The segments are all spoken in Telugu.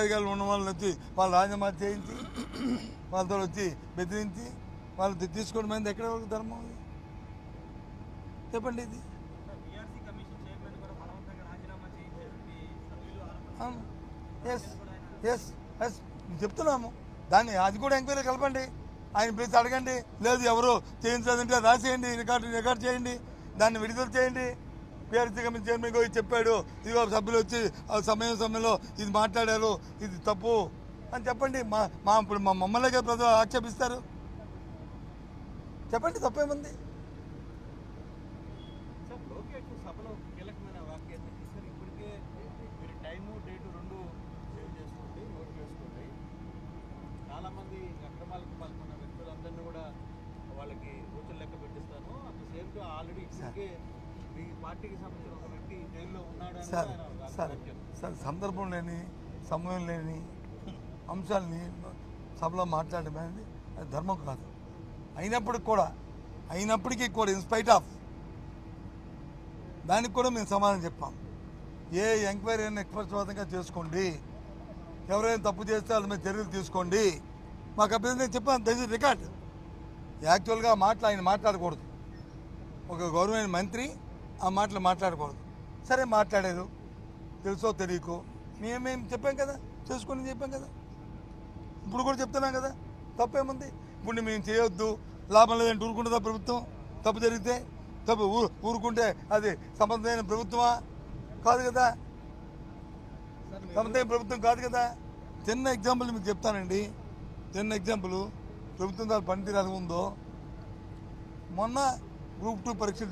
అధికారులు ఉన్న వాళ్ళని వచ్చి వాళ్ళు రాజీనామా చేయించి వాళ్ళతో వచ్చి బెదిరించి వాళ్ళు తీసుకోవడం అనేది ఎక్కడ వరకు ధర్మం? చెప్పండి. ఇది చెప్తున్నాము దాన్ని, అది కూడా ఎంక్వైరీ కలపండి. ఆయన ప్లీజ్ అడగండి. లేదు ఎవరు చేయించలేదంటే రాసేయండి, రికార్డ్ చేయండి, దాన్ని విడుదల చేయండి. పిఆర్సీ కమిషన్ చైర్మన్ ఇది చెప్పాడు, ఇదిగో సభ్యులు వచ్చి సమయంలో ఇది మాట్లాడారు, ఇది తప్పు అని చెప్పండి. ఇప్పుడు మమ్మల్ని కదా ప్రజలు ఆక్షేపిస్తారు. చెప్పండి, తప్పేముంది? సభలో కీలకమైన వాక్యాన్ని తీసుకొని ఇప్పటికే మీరు టైము డేటు రెండు సేవ్ చేసుకోండి, నోట్ చేసుకోండి. చాలామంది అక్రమాలకు పాల్గొన్న వ్యక్తులందరినీ కూడా వాళ్ళకి రోజులు లెక్క పెట్టిస్తాను. At the same time already ఇప్పటికే మీ పార్టీకి సంబంధించిన ఒక వ్యక్తి జైల్లో ఉన్నాడు అని సార్ సందర్భం లేని, సమయం లేని అంశాలని సభలో మాట్లాడడం అనేది అది ధర్మం కాదు. అయినప్పటికీ కూడా ఇన్స్పైట్ ఆఫ్ దానికి కూడా మేము సమాధానం చెప్పాం. ఏ ఎంక్వైరీ అయినా నిష్పక్షపాతంగా చేసుకోండి, ఎవరైనా తప్పు చేస్తే వాళ్ళ మీద చర్యలు తీసుకోండి. మాకు అభ్యర్థి నేను చెప్పాను, దయచేసి రికార్డ్. యాక్చువల్గా ఆయన మాట్లాడకూడదు, ఒక గవర్నమెంట్ మంత్రి ఆ మాటలు మాట్లాడకూడదు. సరే మాట్లాడారు, తెలుసో తెలియకో మేము చెప్పాం కదా, చేసుకొని చెప్పాం కదా, ఇప్పుడు కూడా చెప్తున్నాం కదా, తప్పేముంది? ఇప్పుడు మేము చేయొద్దు, లాభం లేదంటే ఊరుకుంటుందా ప్రభుత్వం? తప్పు జరిగితే తప్పు ఊరుకుంటే అది సమర్థమైన ప్రభుత్వమా? కాదు కదా, సమర్థమైన ప్రభుత్వం కాదు కదా. చిన్న ఎగ్జాంపుల్ మీకు చెప్తానండి, ప్రభుత్వం దాని పనితీరు ఎలా ఉందో. మొన్న గ్రూప్ 2 పరీక్షలు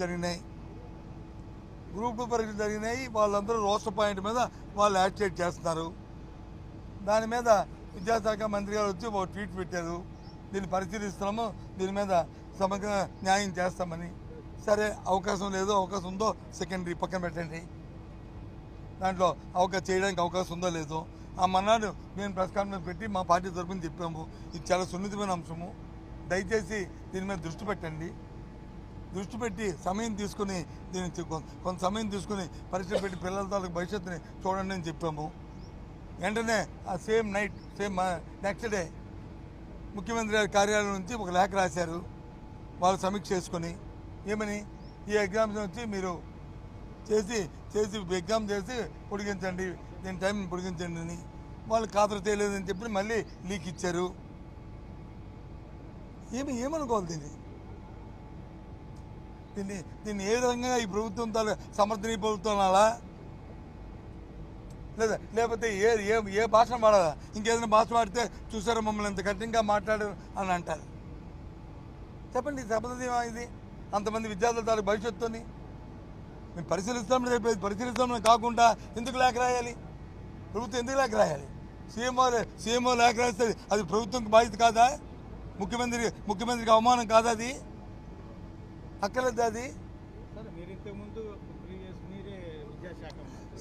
జరిగినాయి. వాళ్ళందరూ రోస్టర్ పాయింట్ మీద వాళ్ళు యాక్టివేట్ చేస్తున్నారు. దాని మీద విద్యాశాఖ మంత్రి గారు వచ్చి ఒక ట్వీట్ పెట్టారు, దీన్ని పరిశీలిస్తున్నాము, దీని మీద సమగ్ర న్యాయం చేస్తామని. సరే, అవకాశం లేదో అవకాశం ఉందో సెకండరీ పక్కన పెట్టండి. దాంట్లో చేయడానికి అవకాశం ఉందో లేదో ఆ మన్నాడు మేము ప్రెస్ కాన్ఫరెన్స్ పెట్టి మా పార్టీ తరఫున చెప్పాము, ఇది చాలా సున్నితమైన అంశము, దయచేసి దీని మీద దృష్టి పెట్టి సమయం తీసుకుని కొంత సమయం తీసుకుని పరీక్ష పెట్టి పిల్లల తాలూకు భవిష్యత్తుని చూడండి అని చెప్పాము. వెంటనే ఆ సేమ్ నెక్స్ట్ డే ముఖ్యమంత్రి గారి కార్యాలయం నుంచి ఒక లేఖ రాశారు, వాళ్ళు సమీక్ష చేసుకొని. ఏమని? ఈ ఎగ్జామ్స్ వచ్చి మీరు చేసి ఎగ్జామ్ చేసి పొడిగించండి, దీని టైం పొడిగించండి అని. వాళ్ళు ఖాతరు చేయలేదని చెప్పి మళ్ళీ లీక్ ఇచ్చారు. ఏమనుకోవాలి దీన్ని ఏ విధంగా ఈ ప్రభుత్వం సమర్థనీయ ప్రభుత్వం అలా లేకపోతే ఏ భాష వాడాలా? ఇంకేదైనా భాష వాడితే చూసారా మమ్మల్ని ఎంత కఠినంగా మాట్లాడారు అని అంటారు. చెప్పండి, సమర్థనీయమా ఇది? అంతమంది విద్యార్థుల తాలూకు భవిష్యత్తుని మేము పరిశీలిస్తామని కాకుండా ఎందుకు లేఖ రాయాలి? ప్రభుత్వం ఎందుకు లేఖ రాయాలి? సీఎంఓ లేఖ రాస్తే అది ప్రభుత్వంకి బాధ్యత కాదా? ముఖ్యమంత్రికి అవమానం కాదా? అది అక్కర్లేదు. అది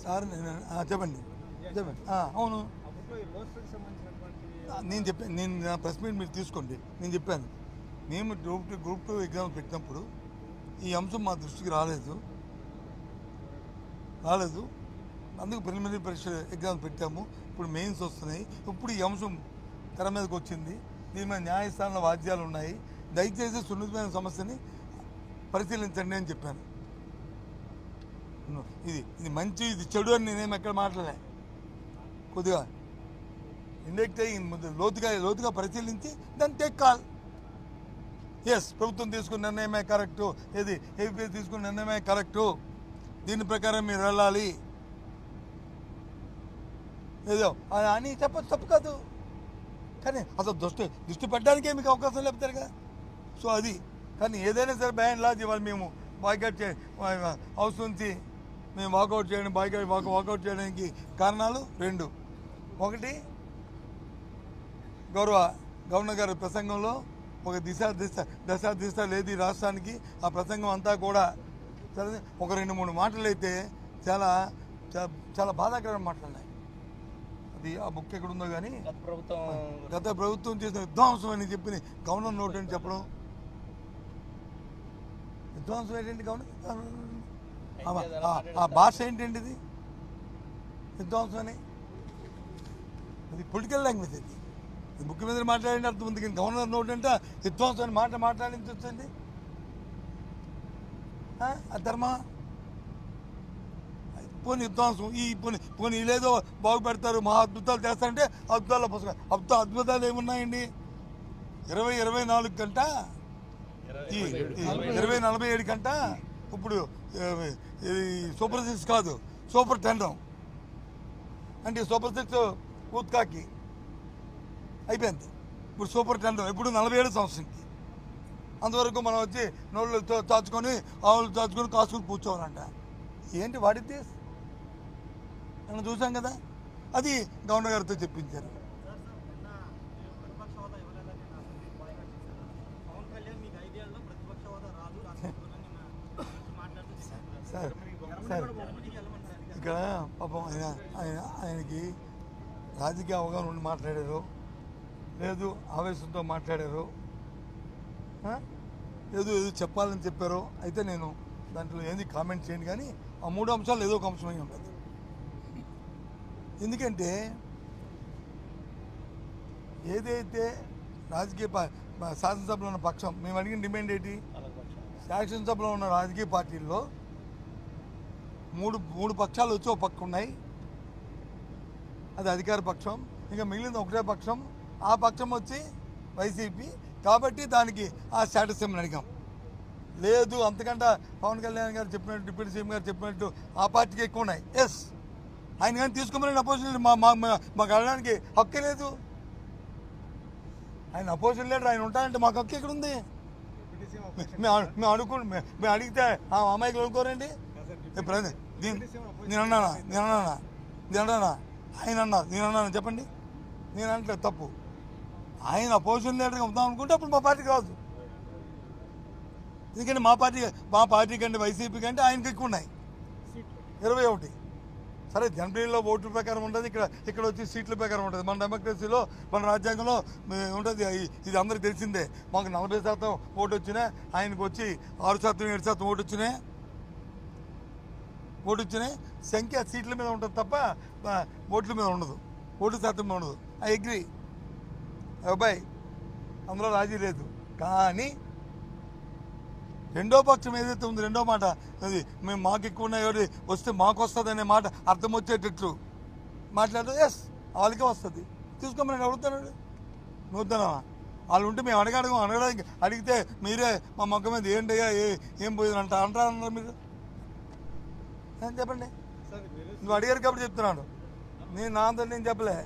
సార్ చెప్పండి. అవును, నేను నా ప్రెస్ మీట్ మీరు తీసుకోండి. నేను చెప్పాను, మేము గ్రూప్ 2 ఎగ్జామ్ పెట్టినప్పుడు ఈ అంశం మా దృష్టికి రాలేదు. అందుకు ప్రిలిమినరీ పరీక్ష ఎగ్జామ్ పెట్టాము. ఇప్పుడు మెయిన్స్ వస్తున్నాయి. ఇప్పుడు ఈ అంశం తెర మీదకి వచ్చింది. దీని మీద న్యాయస్థానంలో వాద్యాలు ఉన్నాయి. దయచేసి సున్నితమైన సమస్యని పరిశీలించండి అని చెప్పాను. ఇది మంచి, ఇది చెడు అని నేనేం ఎక్కడ మాట్లాడలే. కొద్దిగా ఇండెక్ట్ అయ్యి లోతుగా పరిశీలించి దాన్ని టేక్ కాల్. ఎస్, ప్రభుత్వం తీసుకున్న నిర్ణయమే కరెక్టు, ఏపీ తీసుకున్న నిర్ణయమే కరెక్టు, దీని ప్రకారం మీరు వెళ్ళాలి ఏదో అని చెప్పచ్చు, తప్పు కాదు. కానీ అసలు దృష్టి పెట్టడానికే మీకు అవకాశం లేపుతారు కదా. సో అది, కానీ ఏదైనా సరే బ్యాన్ లాజ్ ఇవాళ మేము బాయ్కాట్ హౌస్ నుంచి మేము వాకౌట్ చేయడానికి కారణాలు 2. ఒకటి, గవర్నర్ గారి ప్రసంగంలో ఒక దశ లేదు ఈ రాష్ట్రానికి. ఆ ప్రసంగం అంతా కూడా ఒక 2-3 మాటలు అయితే చాలా బాధాకరమైన మాటలు. అది ఆ బుక్ ఎక్కడుందో కానీ గత ప్రభుత్వం చేసిన విధ్వంసం అని చెప్పి గవర్నర్ నోట్ అని చెప్పడం. విధ్వంసం ఏంటండి గవర్నర్? ఆ భాష ఏంటండి ఇది? విధ్వంసం అని అది పొలిటికల్ లాంగ్వేజ్ అది. ముఖ్యమంత్రి మాట్లాడిన అర్థం ఉంది, కానీ గవర్నర్ నోట్ అంటే విధ్వంసం మాట్లాడించండి. ధర్మ పోనీ విధ్వంసం పోనీ లేదో బాగుపెడతారు, మహా అద్భుతాలు చేస్తారంటే అద్భుతాల పుస్తకం అద్భుతాలు ఏమున్నాయండి? 24 గంట 47 గంట ఇప్పుడు సూపర్ 6 కాదు, సూపర్ 10 అంటే సూపర్ 6 ఊత్కాకి అయిపోయింది. ఇప్పుడు సూపర్ 10 ఇప్పుడు 47 సంవత్సరంకి. అంతవరకు మనం వచ్చి నోళ్ళతో చాచుకొని ఆవులు చాచుకొని కాసుకొని కూర్చోవాలంట. ఏంటి వాడితే మనం చూసాం కదా. అది గవర్నర్ గారితో చెప్పించారు. సార్ ఇక్కడ పాపం ఆయనకి రాజకీయ అవగాహన ఉండి మాట్లాడారు, లేదు ఆవేశంతో మాట్లాడారు, ఏదో చెప్పాలని చెప్పారు. అయితే నేను దాంట్లో ఏంది కామెంట్ చేయండి, కానీ ఆ 3 అంశాలు ఏదో ఒక అంశమై ఉంటుంది. ఎందుకంటే ఏదైతే రాజకీయ శాసనసభలో ఉన్న పక్షం మేము అడిగిన డిమాండ్ ఏంటి? శాసనసభలో ఉన్న రాజకీయ పార్టీల్లో మూడు పక్షాలు వచ్చి ఒక పక్క ఉన్నాయి, అది అధికార పక్షం. ఇంకా మిగిలింది ఒకటే పక్షం, ఆ పక్షం వచ్చి వైసీపీ. కాబట్టి దానికి ఆ స్టేటస్ ఏమని అడిగాం. లేదు అంతకంటే పవన్ కళ్యాణ్ గారు చెప్పినట్టు, డిప్యూటీ సీఎం గారు చెప్పినట్టు ఆ పార్టీకి ఎక్కువ ఉన్నాయి. ఎస్, ఆయన కానీ తీసుకోమని అపోజిషన్ లీడర్ మాకు అడగడానికి హక్కే లేదు. ఆయన అపోజిషన్ లీడర్ ఆయన ఉంటారంటే మాకు హక్కు ఎక్కడ ఉంది? మేము అడిగితే ఆ అమ్మాయికి అనుకోరండి. నేను అన్నానా ఆయన అన్నారు, నేను అన్నాను చెప్పండి. నేను అనట్లేదు, తప్పు. ఆయన అపోజిషన్ లీడర్గా ఉందాం అనుకుంటే అప్పుడు మా పార్టీకి రాదు. ఎందుకంటే మా పార్టీ కంటే వైసీపీ కంటే ఆయనకి ఎక్కువ ఉన్నాయి, 21. సరే, జనవరిలో ఓట్ల ప్రకారం ఉంటుంది, ఇక్కడ వచ్చి సీట్ల ప్రకారం ఉంటుంది. మన డెమోక్రసీలో, మన రాజ్యాంగంలో ఉంటుంది. ఇది అందరికీ తెలిసిందే. మాకు 40% ఓటు వచ్చినాయి, ఆయనకు వచ్చి 6%, 7% ఓటు వచ్చినాయి. సంఖ్య సీట్ల మీద ఉంటుంది తప్ప ఓట్ల మీద ఉండదు, ఓటు శాతం మీద ఉండదు. ఐ అగ్రీ అబ్బాయి, అందులో రాజీ లేదు. కానీ రెండో పక్షం ఏదైతే ఉంది, రెండో మాట అది మేము మాకు ఎక్కువ ఉన్నాయి ఎవరి వస్తే మాకు వస్తుంది అనే మాట అర్థం వచ్చేటట్లు మాట్లాడదు. ఎస్, వాళ్ళకే వస్తుంది, తీసుకోమని అడుగుతున్నాడు. నువ్వుతున్నావా? వాళ్ళు ఉంటే మేము అడగడానికి అడిగితే మీరే మా మొక్క మీద ఏంటయ్యా ఏం పోయింది అంటారన్నారు మీరు. చెప్పండి, నువ్వు అడిగారు కాబట్టి చెప్తున్నాను. నేను నా అంతా నేను చెప్పలే.